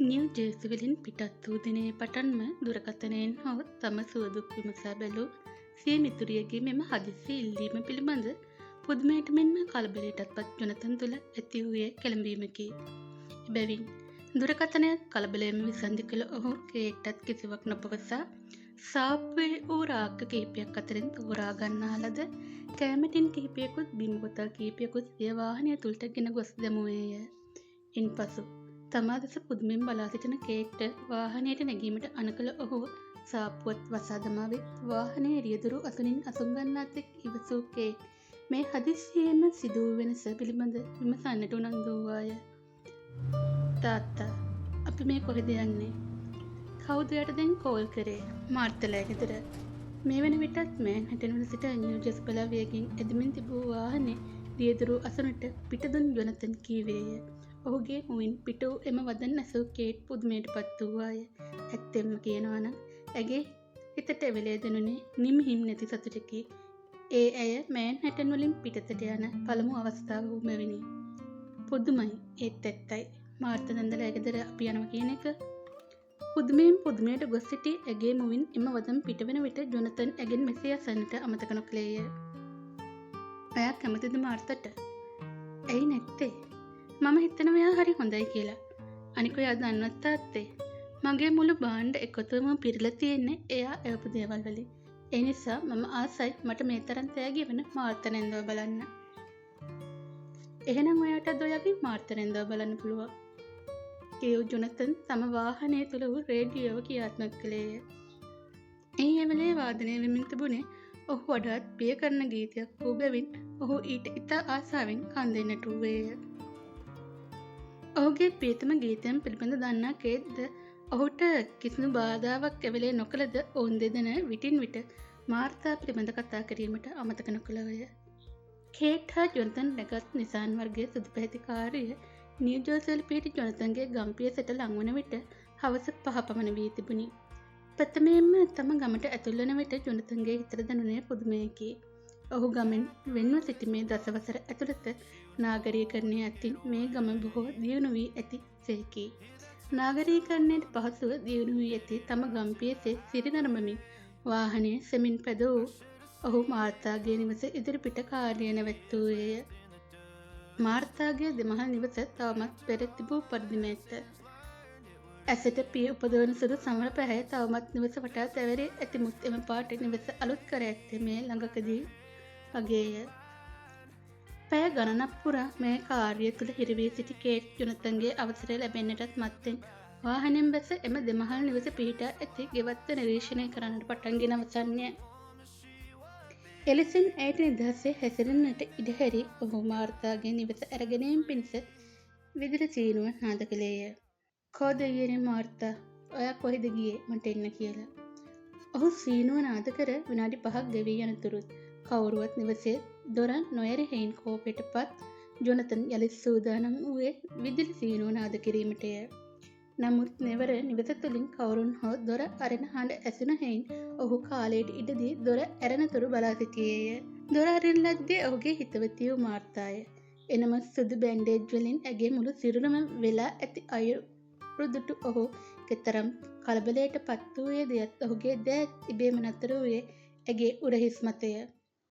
New ජර්සිවලින් පිටත් වූ දිනේ පටන්ම දුරකථනයෙන් හෝ තම සුවදුක් විමසා බැලූ සිය මිතුරියගේ මෙම හදිසි ඉල්ලීම පිළිබඳ පුදුමයට මෙන්ම කලබලයටත් පත් ජොනතන් තුළ ඇති වූයේ කැළඹීමකි. එබැවින් දුරකථනයක් කලබලයම විසන්ධි කළ ඔහු කේට්ටත් කිසිවක් නොපවසා සාප්පුවේ වූ රාක්ක කිහිපයක් අතරින් තෝරා ගන්නා ලද කෑමටින් කිහිපයකුත් බිම් බොතල් කිහිපයකුත් සිය වාහනය තුළට ගෙන ගොස් දැමුවේය. ඉන්පසු තමා දෙස පුදුමෙන් බලා සිටින කේට්ට වාහනයට නැගීමට අනකළ ඔහු සාප්පුවත් වසා දමා වෙත් වාහනයේ රියදුරු අසුනින් අසුන් ගන්නා තෙක් ඉවසූ කේට් මේ හදිසියේම සිදු වූ වෙනස පිළිබඳ විමසන්නට උනන්දු වූවාය. තාත්තා, අපි මේ කොහෙද යන්නේ? කවුද යට දැන් කෝල් කරේ? මාර්තලා ගෙදර. මේ වන විටත් මෑන්හටන් වල සිට නිව් ජර්සි බලා වේගෙන් එදමින් තිබූ වාහනේ රියදුරු අසුනට පිටදුන් ජොනතන් කීවේය. ඔහුගේ මුවින් පිට වූ එම වදන් ඇසූ කේට් පුදුමයට පත් වූවාය. ඇත්තෙන්ම කියනවා නම් ඇගේ හිතට එවෙලේ දැනුනේ නිමිහිම් නැති සතුටකි. ඒ ඇය මෑන්හටන් වලින් පිටතට යන පළමු අවස්ථාව වූ මෙවිනි. පුදුමයි, ඒත් ඇත්තයි. මාර්ත නන්දලා ගෙදර අපි යනවා කියන එක. පුදුමයෙන් පුදුමයට ගොස් සිටි ඇගේ මුවින් එම වදන් පිටවෙන විට ජොනතන් ඇගෙන් මෙසේ අසන්නට අමතක නොකළේය. ඔයා කැමතිද මාර්තට? ඇයි නැත්තේ? මම හිතනවා එයා හරි හොඳයි කියලා. අනික ඔයා දන්නවත් තාත්තේ, මගේ මුළු භාණ්ඩ එකතුවම පිරලා තියෙන්නේ එයා එවපු දේවල් වලින්. ඒ නිසා මම ආසයි මට මේ තරම් තෑගි වෙන මාර්ත නැන්දව බලන්න. එහෙනම් ඔයාටත් ඔයාගේ මාර්ත නැන්දව බලන්න පුළුවන්. කියු ජොනතන් තම වාහනය තුළ වූ රේඩියෝව ක්‍රියාත්මක කළේය. එහි එවෙලේ වාදනය වෙමින් තිබුණේ ඔහු වඩාත් ප්‍රිය කරන ගීතයක් වූ බැවින් ඔහු ඊට ඉතා ආසාවෙන් කන් දෙන්නට වූවේය. ඔහුගේ ප්‍රියතම ගීතයන් පිළිබඳ දන්නා කේට්ද ඔහුට කිසිදු බාධාවක් එවෙලේ නොකළද ඔවුන් දෙදෙන විටින් විට මාර්තා පිළිබඳ කතා කිරීමට අමතක නොකළවය. කේට් හා ජොනතන් නැගත් නිසාන් වර්ගයේ සුදු පැහැති කාර්ය නිව් ජර්සි වල පිහිටි ජොනතන්ගේ ගම්පියසට ලංවන විට හවස 5 පමණ වී තිබුණි. ප්‍රථමයෙන්ම තම ගමට ඇතුල් වන විට ජොනතන්ගේ හිතට දැනුනේ පුදුමයකි. ඔහු ගමෙන් වෙන්ව සිටීමේ දසවසර ඇතුළත නාගරීකරණය අතින් මේ ගම බොහෝ දියුණු වී ඇති සේකි. නාගරීකරණයට පහසුව දියුණු වී ඇති තම ගම්පියසේ සිරි නරඹමින් වාහනය සෙමින් පැදවූ ඔහු මාර්තාගේ නිවස ඉදිරිපිට කාර්යය නැවැත්වූයේය. මාර්තාගේ දෙමහල් නිවස තවමත් පෙර තිබූ පරිදිම ඇත. ඇසට පිය උපදවන සුදු සමර පැහැය තවමත් නිවස වටා තැවරී ඇතිමුත් එම පාට නිවස අලුත් කර ඇත්තේ මේ ළඟකදී වගේය. පැය ගණනක් පුරා මේ කාර්යය තුළ හිරවී සිටි කේට් ජොනතන්ගේ අවසරය ලැබෙන්නටත් මත්තෙන් වාහනෙන් බැස එම දෙමහල් නිවස පිහිටා ඇති ගෙවත්ව නිරීක්ෂණය කරන්නට පටන්ගෙන අවසන්ය. එලෙසින් ඇයට නිදහසේ හැසිරෙන්නට ඉඩ හැරි ඔහු මාර්තාගේ නිවස ඇරගෙනීම පිණිස විදුලි සීනුව නාද කළේය. කෝ දෙයියනේ මාර්තා, ඔයා කොහෙද ගියේ මට එන්න කියලා. ඔහු සීනුව නාද කර විනාඩි 5ක් ගෙවී යනතුරුත් කවුරුවත් නිවසේ දොර නොඇරි හෙයින් කෝපයට පත් ජොනතන් යළිත් සූදානම් වූයේ විදුලි සීනුව නාද කිරීමටය. නමුත් නෙවර නිවස තුළින් කවුරුන් හෝ දොර අරෙන හඬ ඇසුන හෙයින් ඔහු කාලයට ඉඩදී දොර ඇරෙනතුරු බලා සිටියේය. දොර අරින ලද්දේ ඔහුගේ හිතවතිය වූ මාර්තාය. එනම සුදු බැන්ඩේජ් වලින් ඇගේ මුළු සිරුරම වෙලා ඇති අයුරුදුටු ඔහු කෙතරම් කලබලයට පත් වූයේ දෙයත් ඔහුගේ දෑත් ඉබේම නතර වූයේ ඇගේ උරහිස් මතය.